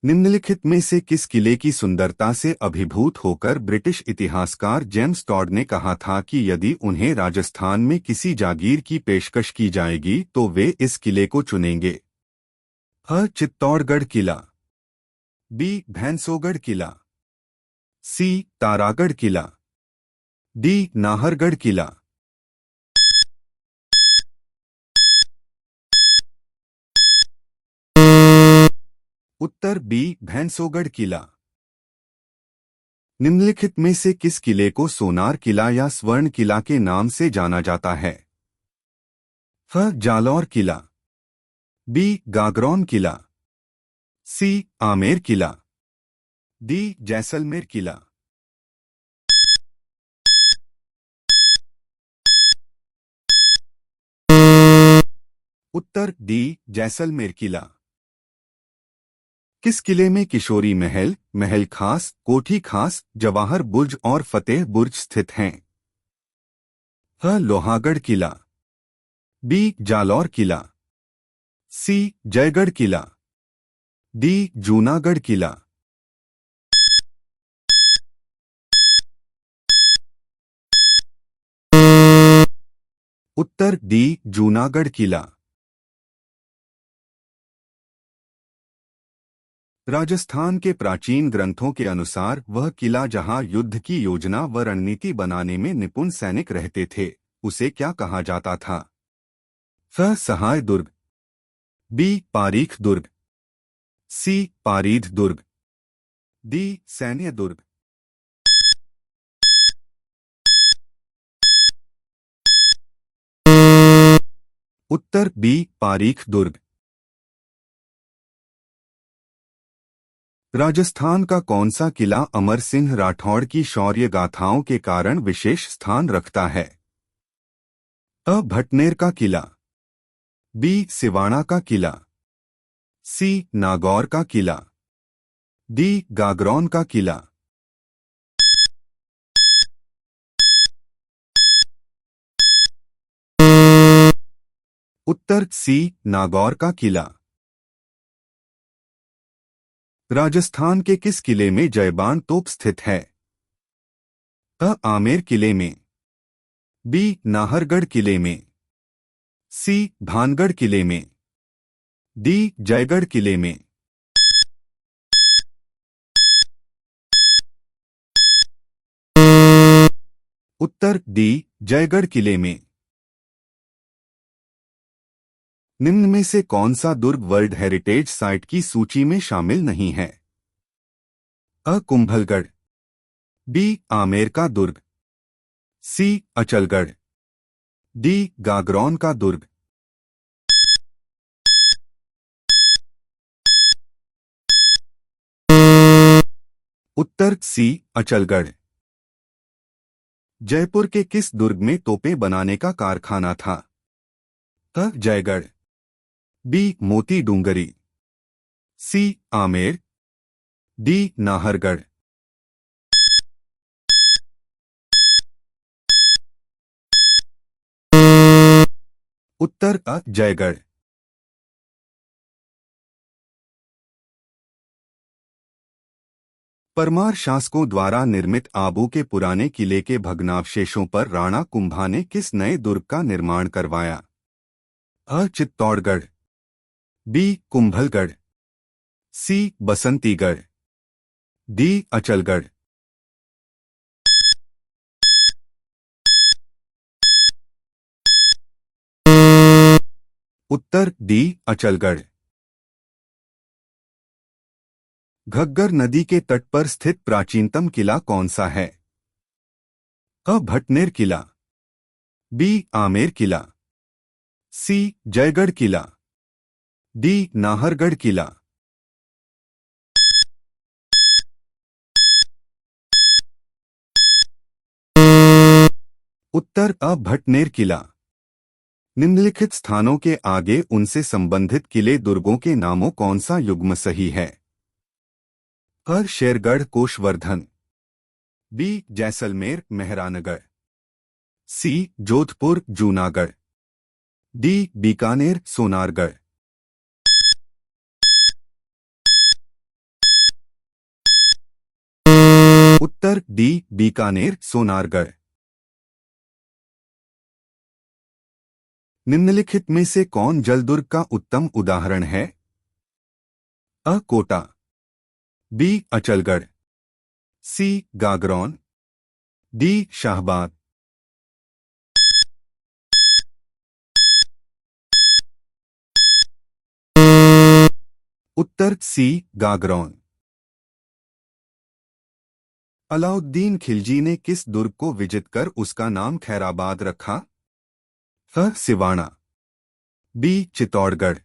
निम्नलिखित में से किस किले की सुंदरता से अभिभूत होकर ब्रिटिश इतिहासकार जेम्स टॉड ने कहा था कि यदि उन्हें राजस्थान में किसी जागीर की पेशकश की जाएगी तो वे इस किले को चुनेंगे? अ. चित्तौड़गढ़ किला, बी. भैंसोगढ़ किला, सी. तारागढ़ किला, डी. नाहरगढ़ किला। उत्तर बी. भैंसोगढ़ किला। निम्नलिखित में से किस किले को सोनार किला या स्वर्ण किला के नाम से जाना जाता है? फ. जालौर किला, बी. गागरौन किला, सी. आमेर किला, डी. जैसलमेर किला। उत्तर डी. जैसलमेर किला। किस किले में किशोरी महल, महल खास, कोठी खास, जवाहर बुर्ज और फतेह बुर्ज स्थित हैं? ह. लोहागढ़ किला, बी. जालौर किला, सी. जयगढ़ किला, डी. जूनागढ़ किला। उत्तर डी. जूनागढ़ किला। राजस्थान के प्राचीन ग्रंथों के अनुसार वह किला जहां युद्ध की योजना व रणनीति बनाने में निपुण सैनिक रहते थे, उसे क्या कहा जाता था? फ. सहाय दुर्ग, बी. पारीख दुर्ग, सी. पारीध दुर्ग, डी. सैन्य दुर्ग। उत्तर बी. पारीख दुर्ग। राजस्थान का कौन सा किला अमर सिंह राठौड़ की शौर्य गाथाओं के कारण विशेष स्थान रखता है? अ. भटनेर का किला, बी. सिवाड़ा का किला, सी. नागौर का किला, डी. गागरौन का किला। उत्तर सी. नागौर का किला। राजस्थान के किस किले में जयबान तोप स्थित है? अ. आमेर किले में, बी. नाहरगढ़ किले में, सी. भानगढ़ किले में, डी. जयगढ़ किले में। उत्तर डी. जयगढ़ किले में। निम्न में से कौन सा दुर्ग वर्ल्ड हेरिटेज साइट की सूची में शामिल नहीं है? अ. कुंभलगढ़, बी. आमेर का दुर्ग, सी. अचलगढ़, डी. गागरौन का दुर्ग। उत्तर सी. अचलगढ़। जयपुर के किस दुर्ग में तोपें बनाने का कारखाना था? अ. जयगढ़, बी. मोती डूंगरी, सी. आमेर, डी. नाहरगढ़। उत्तर अ. जयगढ़। परमार शासकों द्वारा निर्मित आबू के पुराने किले के भग्नावशेषों पर राणा कुंभा ने किस नए दुर्ग का निर्माण करवाया? अ. चित्तौड़गढ़, बी. कुंभलगढ़, सी. बसंतीगढ़, डी. अचलगढ़। उत्तर डी. अचलगढ़। घग्गर नदी के तट पर स्थित प्राचीनतम किला कौन सा है? अ. भटनेर किला, बी. आमेर किला, सी. जयगढ़ किला, डी. नाहरगढ़ किला। उत्तर अ. भटनेर किला। निम्नलिखित स्थानों के आगे उनसे संबंधित किले दुर्गों के नामों कौन सा युग्म सही है? अ. शेरगढ़ कोषवर्धन, बी. जैसलमेर मेहरानगढ़, सी. जोधपुर जूनागढ़, डी. बीकानेर सोनारगढ़। उत्तर डी बीकानेर सोनारगढ़। निम्नलिखित में से कौन जलदुर्ग का उत्तम उदाहरण है? अ कोटा, बी अचलगढ़, सी गागरौन, डी शाहबाद। उत्तर सी गागरौन। अलाउद्दीन खिलजी ने किस दुर्ग को विजित कर उसका नाम खैराबाद रखा? अ सिवाना, बी चित्तौड़गढ़,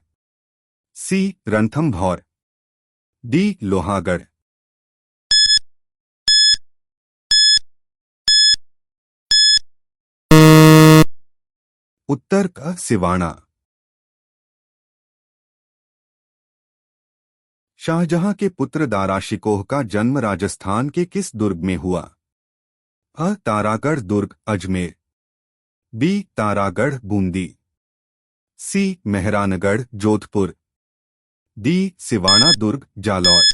सी रणथंभौर, डी लोहागढ़। उत्तर का सिवाना। शाहजहां के पुत्र दारा शिकोह का जन्म राजस्थान के किस दुर्ग में हुआ? अ तारागढ़ दुर्ग अजमेर, बी तारागढ़ बूंदी, सी मेहरानगढ़ जोधपुर, डी सिवाना दुर्ग जालौर।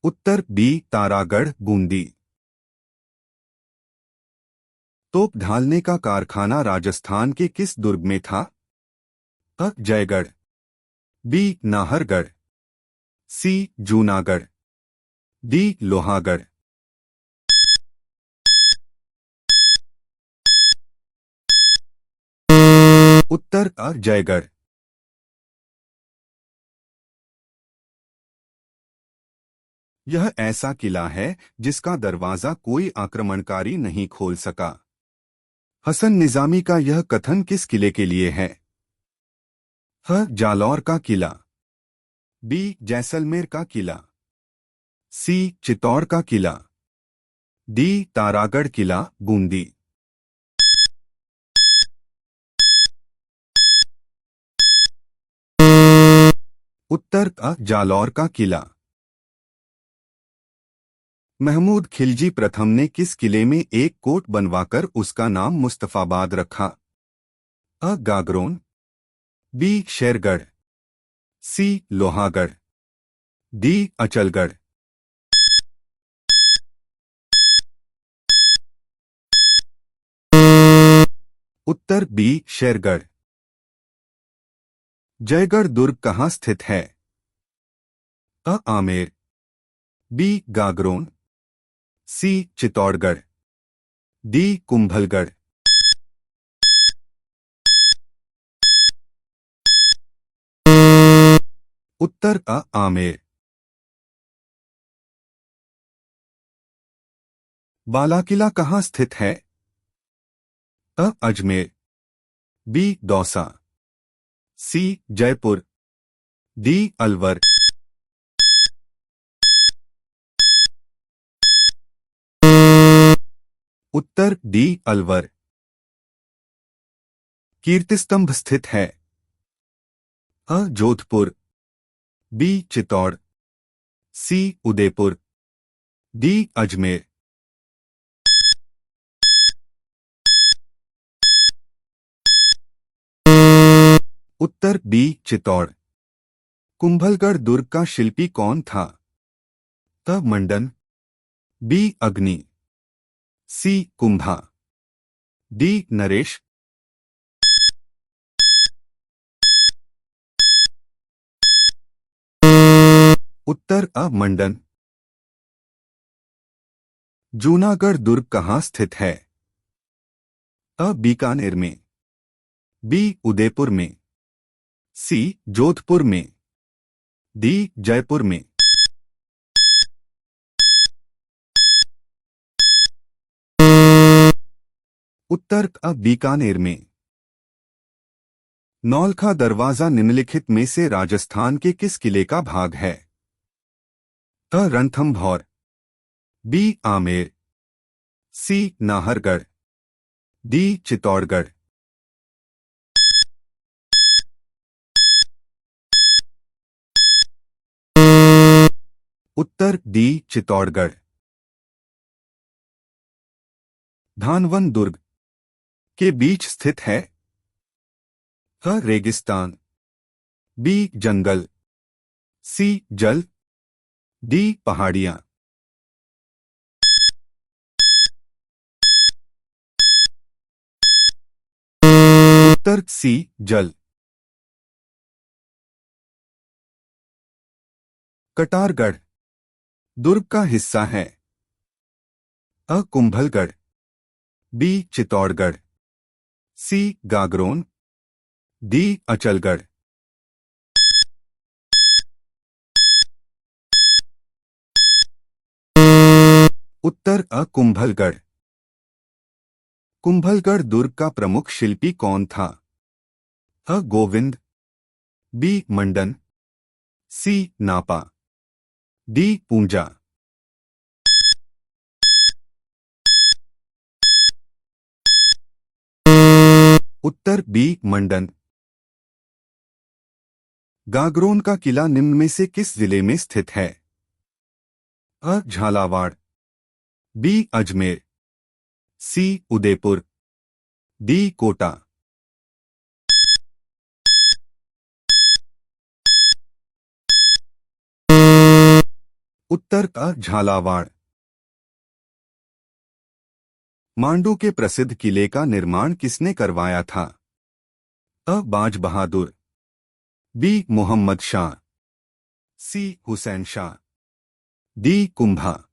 उत्तर बी तारागढ़ बूंदी। तोप ढालने का कारखाना राजस्थान के किस दुर्ग में था? अ जयगढ़, बी नाहरगढ़, सी जूनागढ़, डी लोहागढ़। उत्तर अ जयगढ़। यह ऐसा किला है जिसका दरवाजा कोई आक्रमणकारी नहीं खोल सका। हसन निजामी का यह कथन किस किले के लिए है? ह जालौर का किला, बी जैसलमेर का किला, सी चित्तौड़ का किला, डी तारागढ़ किला बूंदी। उत्तर अ जालौर का किला। महमूद खिलजी प्रथम ने किस किले में एक कोट बनवाकर उसका नाम मुस्तफाबाद रखा? अ गागरोन, बी शेरगढ़, सी लोहागढ़, डी अचलगढ़। उत्तर बी शेरगढ़। जयगढ़ दुर्ग कहाँ स्थित है? अ आमेर, बी गागरोन, सी चित्तौड़गढ़, डी कुंभलगढ़। उत्तर अ आमेर। बालाकिला कहाँ स्थित है? अ अजमेर, बी दौसा, सी जयपुर, डी अलवर। उत्तर डी अलवर। कीर्तिस्तंभ स्थित है? अ जोधपुर, बी चित्तौड़, सी उदयपुर, डी अजमेर। उत्तर बी चित्तौड़। कुंभलगढ़ दुर्ग का शिल्पी कौन था? त मंडन, बी अग्नि, सी कुंभा, डी नरेश। उत्तर अ मंडन। जूनागढ़ दुर्ग कहाँ स्थित है? अ बीकानेर में, बी उदयपुर में, सी जोधपुर में, डी जयपुर में। उत्तर अ बीकानेर में। नौलखा दरवाजा निम्नलिखित में से राजस्थान के किस किले का भाग है? अ रणथंभौर, बी आमेर, सी नाहरगढ़, डी चित्तौड़गढ़। उत्तर डी चित्तौड़गढ़। धानवन दुर्ग के बीच स्थित है? अ रेगिस्तान, बी जंगल, सी जल, डी पहाड़ियां। उत्तर सी जल। कटारगढ़ दुर्ग का हिस्सा है। अ कुंभलगढ़, बी चित्तौड़गढ़, सी गागरोन, डी अचलगढ़। उत्तर अ कुंभलगढ़। कुंभलगढ़ दुर्ग का प्रमुख शिल्पी कौन था? अ गोविंद, बी मंडन, सी नापा, डी पूंजा। उत्तर बी मंडन। गागरोन का किला निम्न में से किस जिले में स्थित है? अ झालावाड़, बी अजमेर, सी उदयपुर, डी कोटा। उत्तर का झालावाड़। मांडू के प्रसिद्ध किले का निर्माण किसने करवाया था? अ बाज बहादुर, बी मोहम्मद शाह, सी हुसैन शाह, डी कुंभा।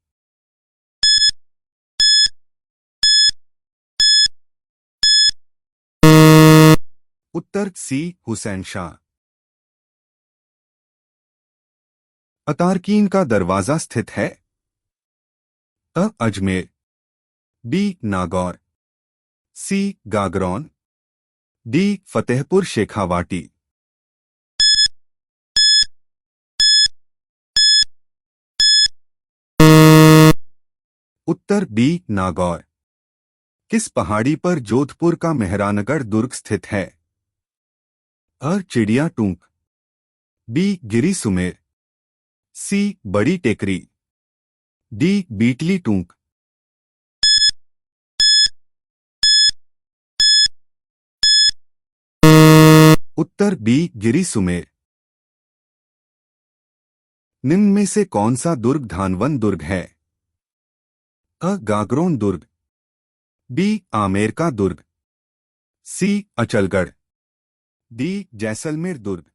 उत्तर सी हुसैन शाह। अतारकीन का दरवाजा स्थित है? अ अजमेर, बी नागौर, सी गागरौन, डी फतेहपुर शेखावाटी। उत्तर बी नागौर। किस पहाड़ी पर जोधपुर का मेहरानगढ़ दुर्ग स्थित है? अ चिड़िया टूंक, बी गिरी सुमेर, सी बड़ी टेकरी, डी बीटली टूंक। उत्तर बी गिरी सुमेर। निम्न में से कौन सा दुर्ग धानवन दुर्ग है? अ गागरोन दुर्ग, बी आमेर का दुर्ग, सी अचलगढ़, डी जैसलमेर दुर्ग।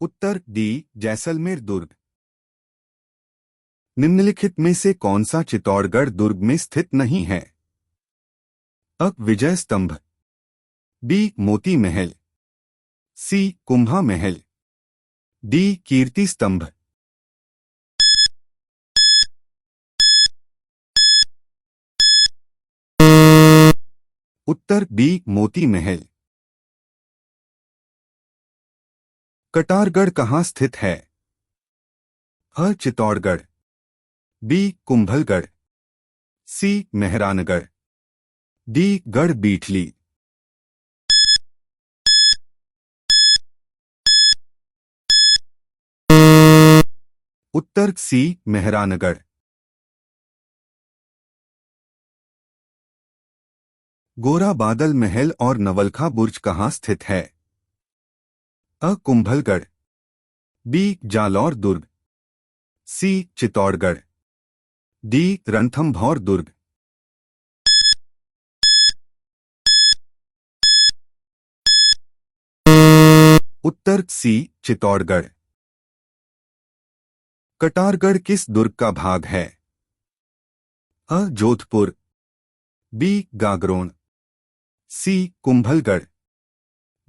उत्तर डी जैसलमेर दुर्ग। निम्नलिखित में से कौन सा चित्तौड़गढ़ दुर्ग में स्थित नहीं है? अ विजय स्तंभ, बी मोती महल, सी कुंभा महल, डी कीर्ति स्तंभ। उत्तर बी मोती महल। कटारगढ़ कहाँ स्थित है? अ चित्तौड़गढ़, बी कुंभलगढ़, सी मेहरानगढ़, डी गढ़ बीटली। उत्तर सी मेहरानगढ़। गोरा बादल महल और नवलखा बुर्ज कहाँ स्थित है? अ कुंभलगढ़, बी जालौर दुर्ग, सी चित्तौड़गढ़, डी रणथंभौर दुर्ग। उत्तर सी चित्तौड़गढ़। कटारगढ़ किस दुर्ग का भाग है? अ जोधपुर, बी गागरोन, सी कुंभलगढ़,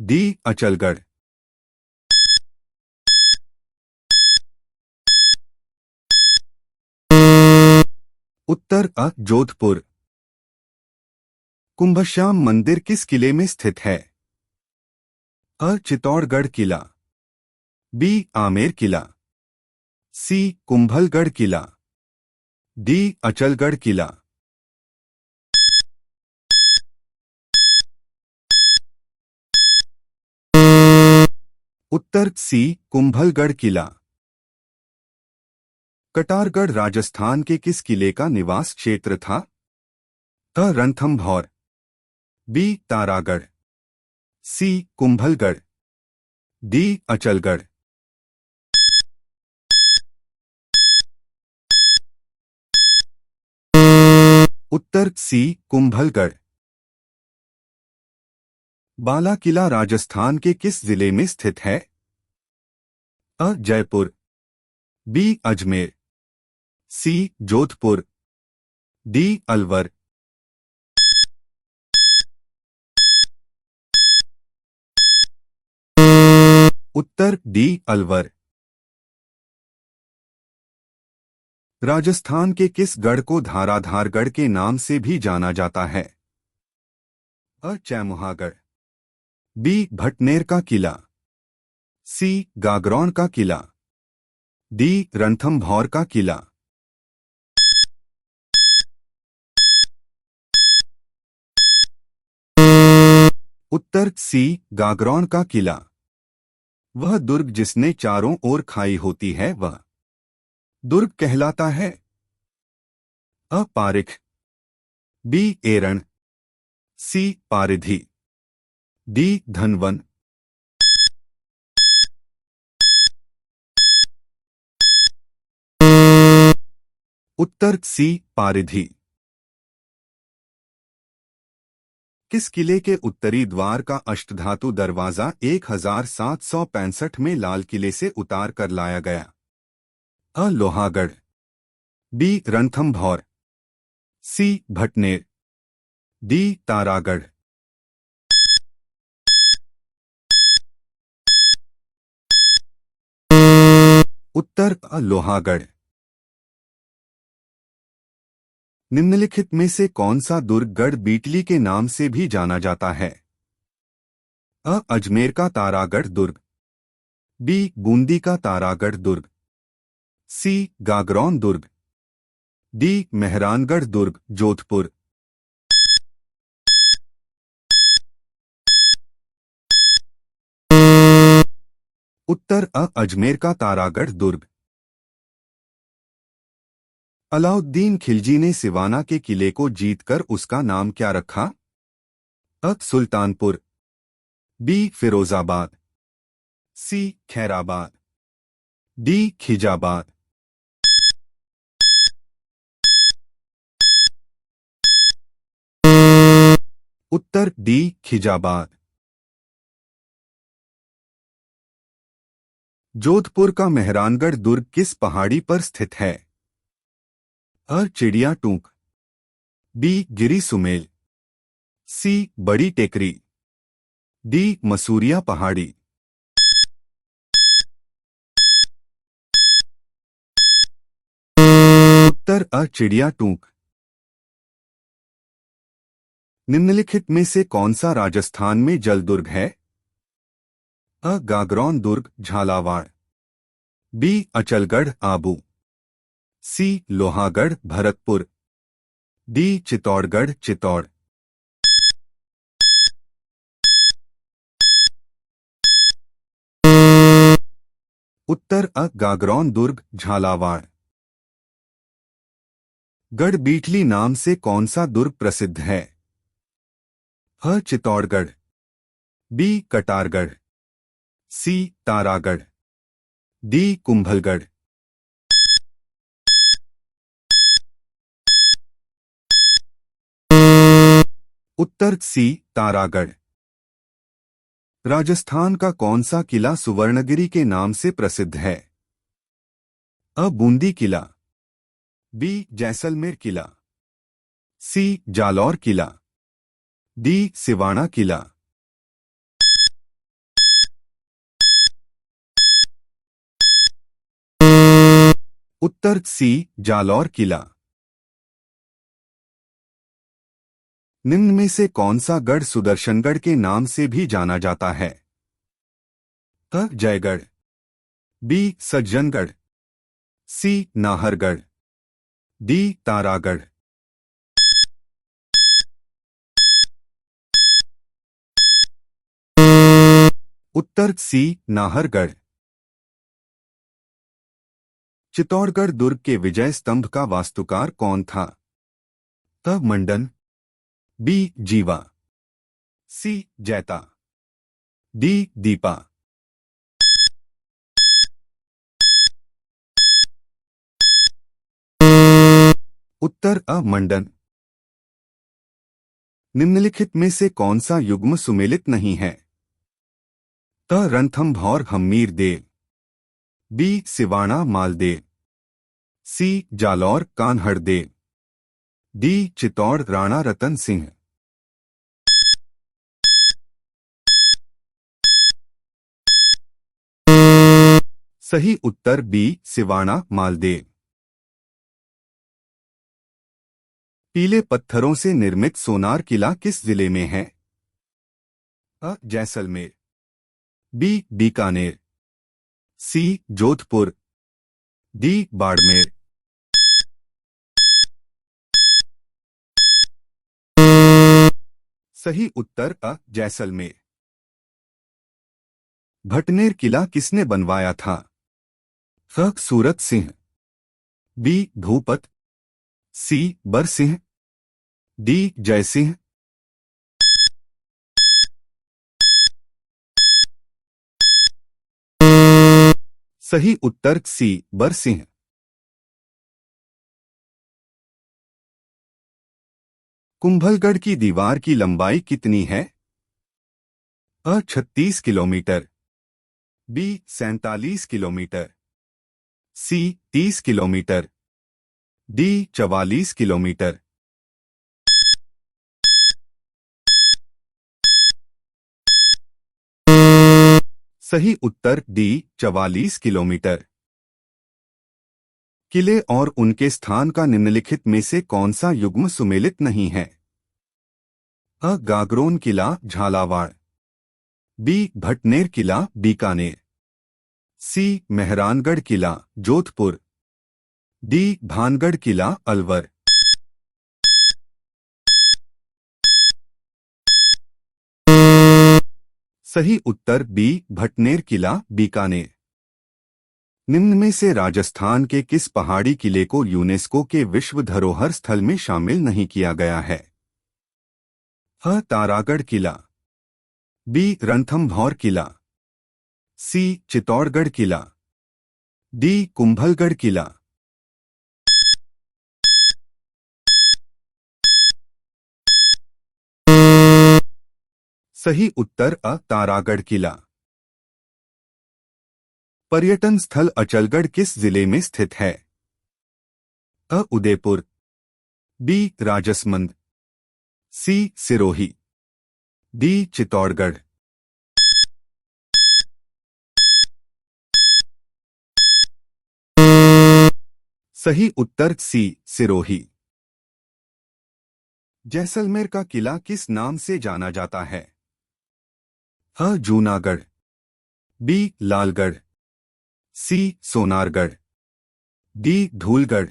डी अचलगढ़। उत्तर अ जोधपुर। कुंभश्याम मंदिर किस किले में स्थित है? अ चित्तौड़गढ़ किला, बी आमेर किला, सी कुंभलगढ़ किला, डी अचलगढ़ किला। उत्तर सी कुंभलगढ़ किला। कटारगढ़ राजस्थान के किस किले का निवास क्षेत्र था? अ रणथंभौर, बी तारागढ़, सी कुंभलगढ़, डी अचलगढ़। उत्तर सी कुंभलगढ़। बाला किला राजस्थान के किस जिले में स्थित है? अ जयपुर, बी अजमेर, सी जोधपुर, डी अलवर। उत्तर डी अलवर। राजस्थान के किस गढ़ को धाराधारगढ़ के नाम से भी जाना जाता है? अ चैमुहागढ़, बी भटनेर का किला, सी गागरौन का किला, डी रणथंभौर का किला। उत्तर सी गागरौन का किला। वह दुर्ग जिसने चारों ओर खाई होती है वह दुर्ग कहलाता है? अ पारिख, बी एरण, सी पारिधि, डी धनवन। उत्तर सी पारिधि। किस किले के उत्तरी द्वार का अष्टधातु दरवाजा 1765 में लाल किले से उतार कर लाया गया? अ लोहागढ़, बी रणथंभौर, सी भटनेर, डी तारागढ़। उत्तर अ लोहागढ़। निम्नलिखित में से कौन सा दुर्ग गढ़ बीटली के नाम से भी जाना जाता है? अ अजमेर का तारागढ़ दुर्ग, बी बूंदी का तारागढ़ दुर्ग, सी गागरौन दुर्ग, डी मेहरानगढ़ दुर्ग जोधपुर। उत्तर अ अजमेर का तारागढ़ दुर्ग। अलाउद्दीन खिलजी ने सिवाना के किले को जीतकर उसका नाम क्या रखा? अ सुल्तानपुर, बी फिरोजाबाद, सी खैराबाद, डी खिजाबाद। उत्तर डी खिजाबाद। जोधपुर का मेहरानगढ़ दुर्ग किस पहाड़ी पर स्थित है? अ चिड़िया टूक, बी गिरी सुमेल, सी बड़ी टेकरी, डी मसूरिया पहाड़ी। उत्तर अ चिड़िया टूक। निम्नलिखित में से कौन सा राजस्थान में जल दुर्ग है? अ गागरौन दुर्ग झालावाड़, बी अचलगढ़ आबू, सी लोहागढ़ भरतपुर, डी चित्तौड़गढ़ चित्तौड़। उत्तर अ गागरौन दुर्ग झालावाड़। गढ़ बीटली नाम से कौन सा दुर्ग प्रसिद्ध है? अ चित्तौड़गढ़, बी कटारगढ़, सी तारागढ़, डी कुंभलगढ़। उत्तर सी तारागढ़। राजस्थान का कौन सा किला सुवर्णगिरी के नाम से प्रसिद्ध है? अ बूंदी किला, बी जैसलमेर किला, सी जालौर किला, डी सिवाना किला। उत्तर सी जालौर किला। निम्न में से कौन सा गढ़ सुदर्शनगढ़ के नाम से भी जाना जाता है? अ जयगढ़, बी सज्जनगढ़, सी नाहरगढ़, डी तारागढ़। उत्तर सी नाहरगढ़। चित्तौड़गढ़ दुर्ग के विजय स्तंभ का वास्तुकार कौन था? अ मंडन, बी जीवा, सी जैता, डी दीपा। उत्तर अ मंडन। निम्नलिखित में से कौन सा युग्म सुमेलित नहीं है? त रणथंभौर हम्मीर देव, बी सिवाणा मालदेव, सी जालौर कान्हड़देव, डी चित्तौड़ राणा रतन सिंह। सही उत्तर बी सिवाणा मालदेव। पीले पत्थरों से निर्मित सोनार किला किस जिले में है? अ जैसलमेर, बी बीकानेर, सी जोधपुर, डी बाड़मेर। सही उत्तर अ जैसलमेर। भटनेर किला किसने बनवाया था? फ सूरत सिंह, बी भूपत, सी बरसिंह, डी जयसिंह। सही उत्तर सी बरसिंह। कुंभलगढ़ की दीवार की लंबाई कितनी है? अ 36 किलोमीटर, बी 47 किलोमीटर, सी 30 किलोमीटर, डी 44 किलोमीटर। सही उत्तर डी 44 किलोमीटर। किले और उनके स्थान का निम्नलिखित में से कौन सा युग्म सुमेलित नहीं है? अ गागरोन किला झालावाड़, बी भटनेर किला बीकानेर, सी मेहरानगढ़ किला जोधपुर, डी भानगढ़ किला अलवर। सही उत्तर बी भटनेर किला बीकानेर। निम्न में से राजस्थान के किस पहाड़ी किले को यूनेस्को के विश्व धरोहर स्थल में शामिल नहीं किया गया है? अ तारागढ़ किला, बी रणथंभौर किला, सी चित्तौड़गढ़ किला, डी कुंभलगढ़ किला। सही उत्तर अ तारागढ़ किला। पर्यटन स्थल अचलगढ़ किस जिले में स्थित है? अ उदयपुर, बी राजसमंद, सी सिरोही, डी चित्तौड़गढ़। सही उत्तर सी सिरोही। जैसलमेर का किला किस नाम से जाना जाता है? अ जूनागढ़, बी लालगढ़, सी सोनारगढ़, डी धूलगढ़।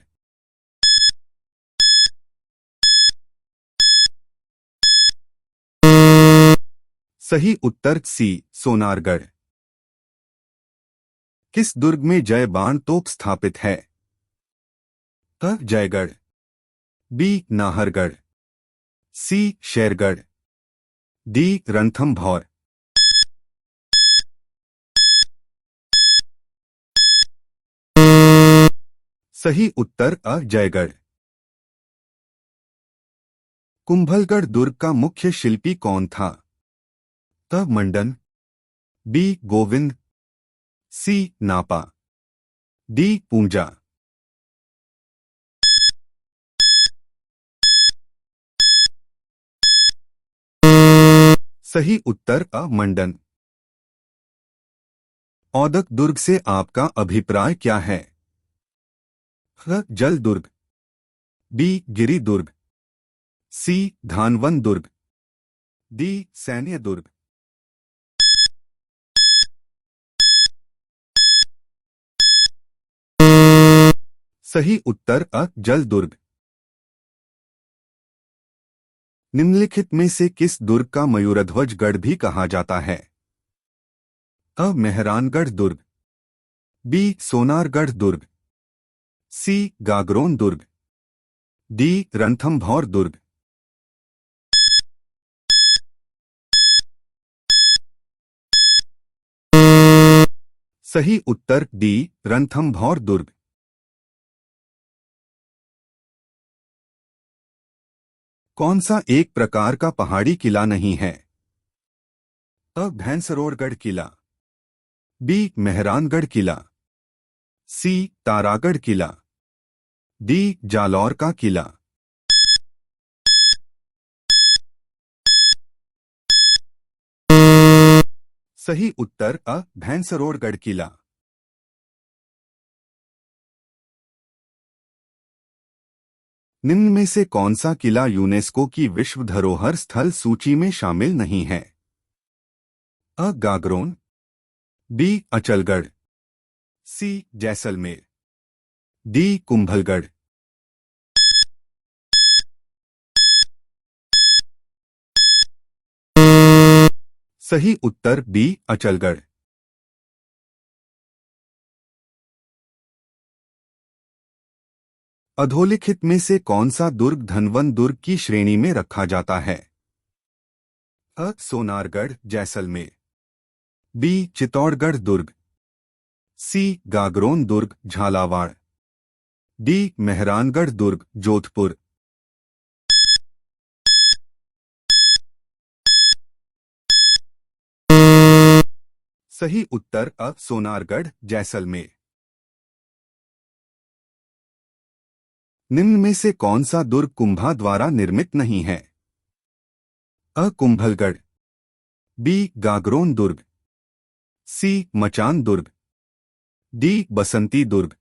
सही उत्तर सी सोनारगढ़। किस दुर्ग में जय बाण तोप स्थापित है? अ जयगढ़, बी नाहरगढ़, सी शेरगढ़, डी रणथंभौर। सही उत्तर अ जयगढ़। कुंभलगढ़ दुर्ग का मुख्य शिल्पी कौन था? अ मंडन, बी गोविंद, सी नापा, डी पूंजा। सही उत्तर अ मंडन। औदक दुर्ग से आपका अभिप्राय क्या है? अ जल दुर्ग, बी गिरी दुर्ग, सी धानवन दुर्ग, डी सैन्य दुर्ग। सही उत्तर अ जल दुर्ग। निम्नलिखित में से किस दुर्ग का मयूरध्वज गढ़ भी कहा जाता है? अ मेहरानगढ़ दुर्ग, बी सोनारगढ़ दुर्ग, सी गागरोन दुर्ग, डी रणथंभौर दुर्ग। सही उत्तर डी रणथंभौर दुर्ग। कौन सा एक प्रकार का पहाड़ी किला नहीं है? अ भैंसरोड़गढ़ किला, बी मेहरानगढ़ किला, सी तारागढ़ किला, डी जालौर का किला। सही उत्तर अ भैंसरोड़गढ़ किला। निम्न में से कौन सा किला यूनेस्को की विश्व धरोहर स्थल सूची में शामिल नहीं है? अ गागरोन, बी अचलगढ़, सी जैसलमेर, डी कुंभलगढ़। सही उत्तर बी अचलगढ़। अधोलिखित में से कौन सा दुर्ग धनवन दुर्ग की श्रेणी में रखा जाता है? अ सोनारगढ़ जैसलमेर, बी चित्तौड़गढ़ दुर्ग, सी गागरोन दुर्ग झालावाड़, डी मेहरानगढ़ दुर्ग जोधपुर। सही उत्तर अ सोनारगढ़ जैसलमेर। निम्न में से कौन सा दुर्ग कुंभा द्वारा निर्मित नहीं है? अ कुंभलगढ़, बी गागरोन दुर्ग, सी मचान दुर्ग, डी बसंती दुर्ग।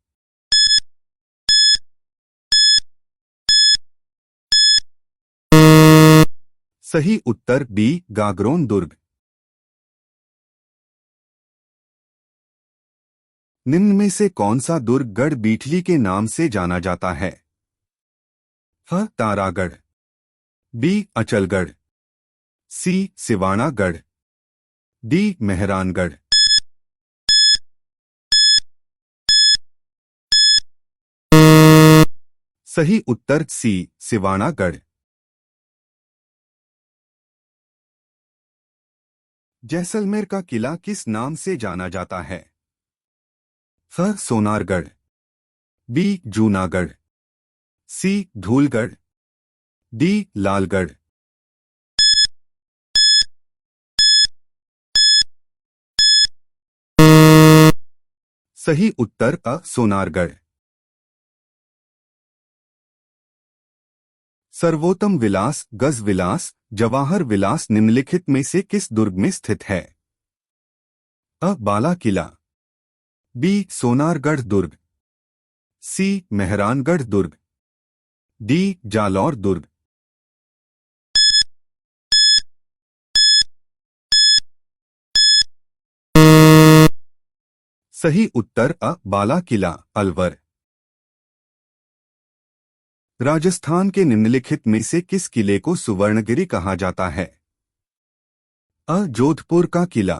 सही उत्तर बी गागरोन दुर्ग। निम्न में से कौन सा दुर्ग गढ़ बीठली के नाम से जाना जाता है? ह तारागढ़, बी अचलगढ़, सी सिवानागढ़, डी मेहरानगढ़। सही उत्तर सी सिवानागढ़। जैसलमेर का किला किस नाम से जाना जाता है? फ सोनारगढ़, बी जूनागढ़, सी धूलगढ़, डी लालगढ़। सही उत्तर अ सोनारगढ़। सर्वोत्तम विलास, गज विलास, जवाहर विलास निम्नलिखित में से किस दुर्ग में स्थित है? अ बाला किला, बी सोनारगढ़ दुर्ग, सी मेहरानगढ़ दुर्ग, डी जालौर दुर्ग। सही उत्तर अ बाला किला अलवर। राजस्थान के निम्नलिखित में से किस किले को सुवर्णगिरी कहा जाता है? अ जोधपुर का किला,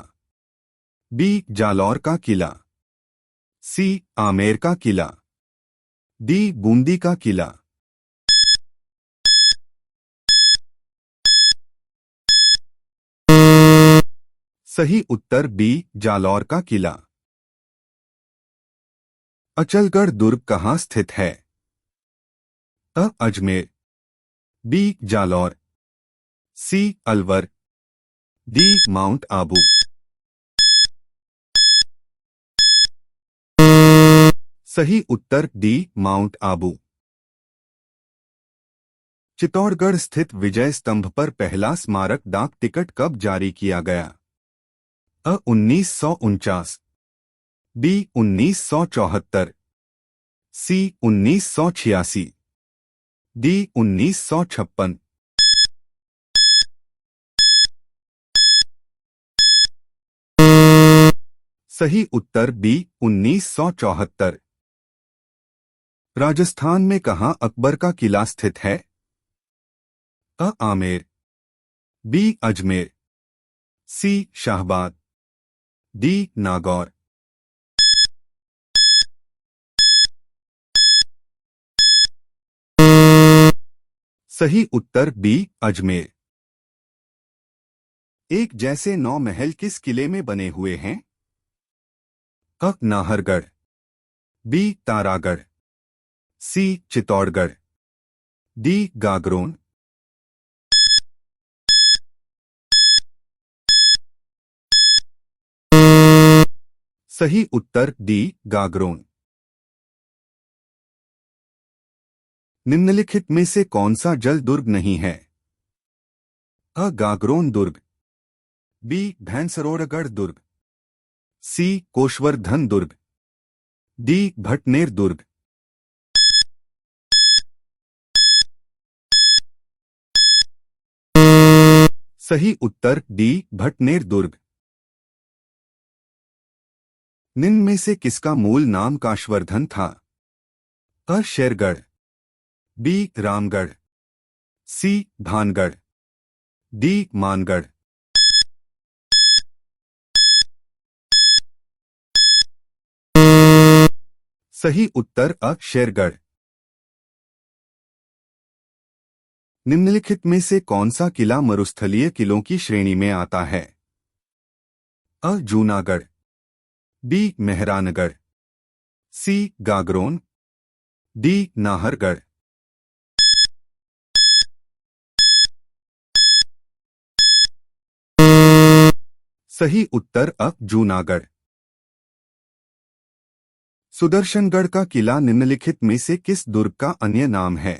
बी जालौर का किला, सी आमेर का किला, डी बूंदी का किला। सही उत्तर बी जालौर का किला। अचलगढ़ दुर्ग कहाँ स्थित है? अ अजमेर, बी जालौर, सी अलवर, डी माउंट आबू। सही उत्तर डी माउंट आबू। चित्तौड़गढ़ स्थित विजय स्तंभ पर पहला स्मारक डाक टिकट कब जारी किया गया? अ 1949, बी 1974, सी 1986, डी 1956। सही उत्तर बी 1974। राजस्थान में कहां अकबर का किला स्थित है? अ आमेर, बी अजमेर, सी शाहबाद, डी नागौर। सही उत्तर बी अजमेर। एक जैसे 9 महल किस किले में बने हुए हैं? अ नाहरगढ़, बी तारागढ़, सी चित्तौड़गढ़, डी गागरोन। सही उत्तर डी गागरोन। निम्नलिखित में से कौन सा जल दुर्ग नहीं है? अ गागरोन दुर्ग, बी भैंसरोड़गढ़ दुर्ग, सी कोशवर्धन दुर्ग, डी भटनेर दुर्ग। सही उत्तर डी भटनेर दुर्ग। निम्न में से किसका मूल नाम काशवर्धन था? अ शेरगढ़, बी रामगढ़, सी भानगढ़, डी मानगढ़। सही उत्तर अ शेरगढ़। निम्नलिखित में से कौन सा किला मरुस्थलीय किलों की श्रेणी में आता है? अ जूनागढ़, बी मेहरानगढ़, सी गागरोन, डी नाहरगढ़। सही उत्तर अ जूनागढ़। सुदर्शनगढ़ का किला निम्नलिखित में से किस दुर्ग का अन्य नाम है?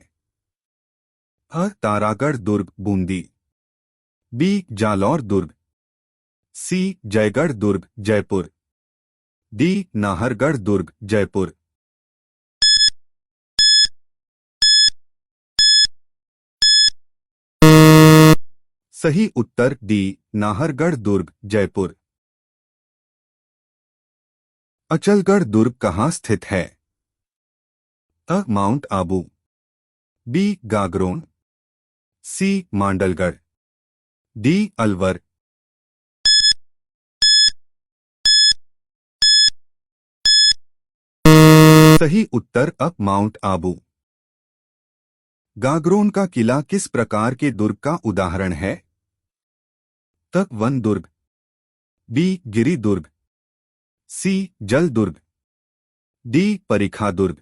अ तारागढ़ दुर्ग बूंदी, बी जालौर दुर्ग, सी जयगढ़ दुर्ग जयपुर, डी नाहरगढ़ दुर्ग जयपुर। सही उत्तर डी नाहरगढ़ दुर्ग जयपुर। अचलगढ़ दुर्ग कहाँ स्थित है? अ माउंट आबू, बी गागरोन, सी मांडलगढ़, डी अलवर। सही उत्तर अ माउंट आबू। गागरोन का किला किस प्रकार के दुर्ग का उदाहरण है? त वन दुर्ग, बी गिरि दुर्ग, सी जल दुर्ग, डी परिखा दुर्ग।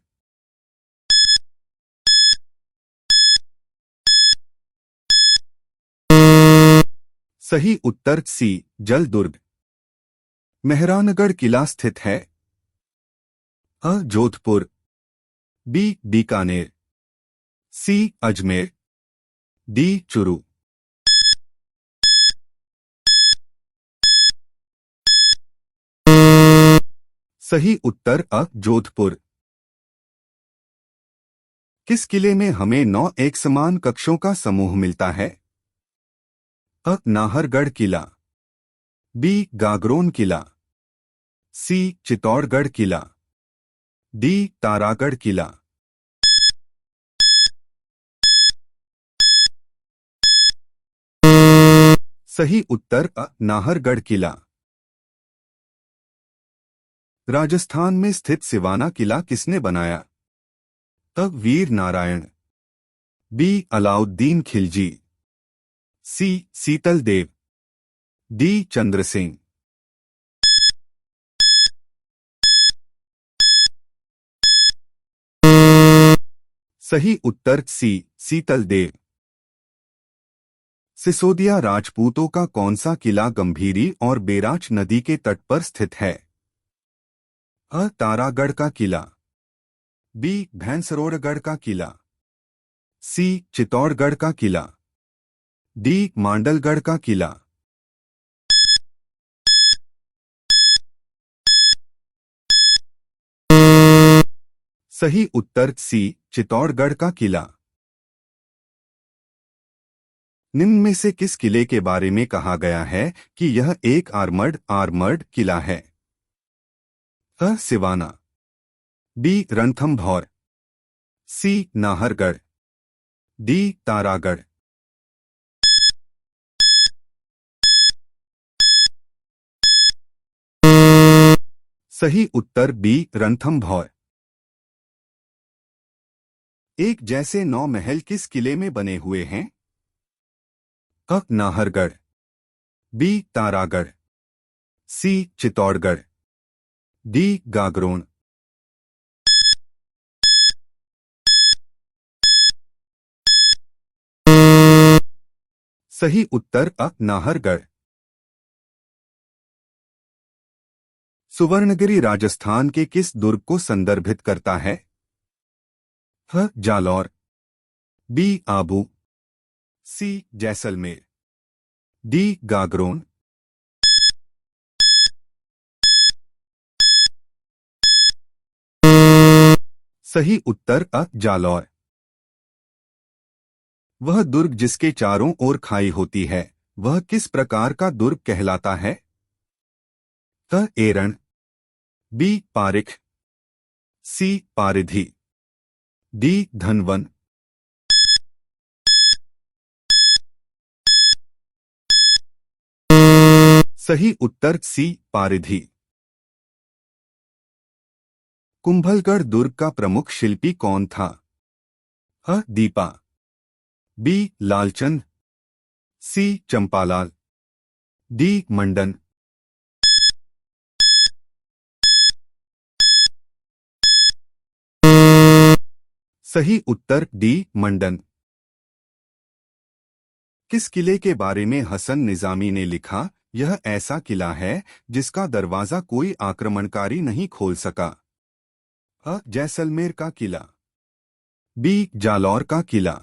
सही उत्तर सी जल दुर्ग। मेहरानगढ़ किला स्थित है? अ जोधपुर, बी बीकानेर, सी अजमेर, डी चुरू। सही उत्तर अ जोधपुर। किस किले में हमें 9 एक समान कक्षों का समूह मिलता है? अ नाहरगढ़ किला, बी गागरोन किला, सी चित्तौड़गढ़ किला, डी तारागढ़ किला। सही उत्तर अ नाहरगढ़ किला। राजस्थान में स्थित सिवाना किला किसने बनाया? अ वीर नारायण, बी अलाउद्दीन खिलजी, सी सीतल देव, डी चंद्रसेन। सही उत्तर सी सीतल देव। सिसोदिया राजपूतों का कौन सा किला गंभीरी और बेराच नदी के तट पर स्थित है? अ तारागढ़ का किला, बी भैंसरोड़गढ़ का किला, सी चित्तौड़गढ़ का किला, डी मांडलगढ़ का किला। सही उत्तर सी चित्तौड़गढ़ का किला। निम्न में से किस किले के बारे में कहा गया है कि यह एक आर्मर्ड किला है? अ सिवाना, बी रणथंभौर, सी नाहरगढ़, डी तारागढ़। सही उत्तर बी रणथंभौर। एक जैसे 9 महल किस किले में बने हुए हैं? अ नाहरगढ़, बी तारागढ़, सी चित्तौड़गढ़, डी गागरोन। सही उत्तर अ नाहरगढ़। सुवर्णगिरी राजस्थान के किस दुर्ग को संदर्भित करता है? ह जालौर, बी आबू, सी जैसलमेर, डी गागरोन। सही उत्तर अ जालौर। वह दुर्ग जिसके चारों ओर खाई होती है वह किस प्रकार का दुर्ग कहलाता है? त एरण, बी पारिख, सी पारिधि, डी धनवन। सही उत्तर सी पारिधि। कुंभलगढ़ दुर्ग का प्रमुख शिल्पी कौन था? अ दीपा, बी लालचंद, सी चंपालाल, डी मंडन। सही उत्तर डी मंडन। किस किले के बारे में हसन निजामी ने लिखा, यह ऐसा किला है जिसका दरवाजा कोई आक्रमणकारी नहीं खोल सका? अ जैसलमेर का किला, बी जालौर का किला,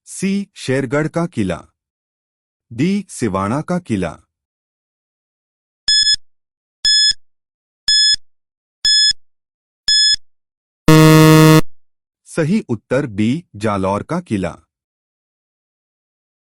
सी शेरगढ़ का किला, डी सिवाना का किला। सही उत्तर बी जालौर का किला।